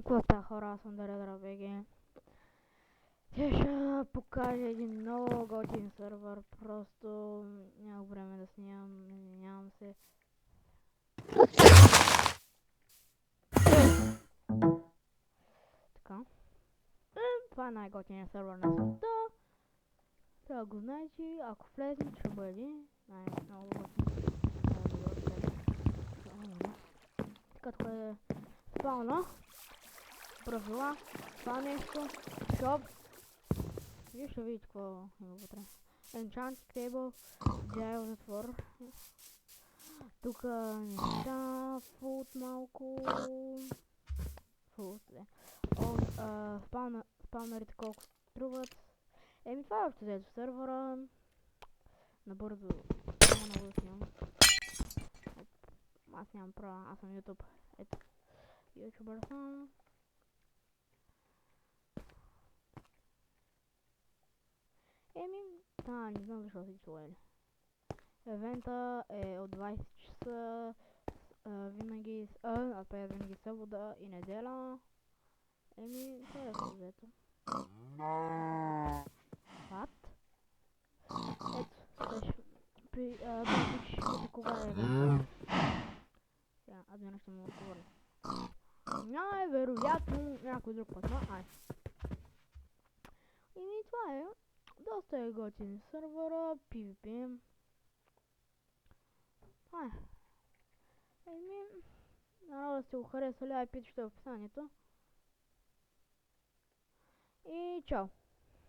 И какво става, хора, аз съм Даредра БГ. Ще покажа един много готин сървър, просто нямах време да снимам, извинявам се. Така. Това е най-готиният сървър на света. Трябва да го знаете, ако влезем, ще бъде много готин. Така, тук е спауна, правила, това нещо, шоп. Вие ще видите какво има вътре. Enchanting table, jail затвор. Тук неща, фуд малко. Фуд, спаунерите колко струват. Това е общо взето в сървъра. Набързо, няма много да снимам. Аз нямам права, аз съм YouTube. Ето, YouTuber съм. Не знам защо си чуели. Евента е от 20 часа, винаги събота и неделя. Това е взето. What? Ето, при кога е евента. Сега, админа ще му отговори. Най-вероятно някой друг път, но ай. Това е. Доста е готин сървъра, PvP. Надо да сте го харесали, айпите ще е в описанието. И чао!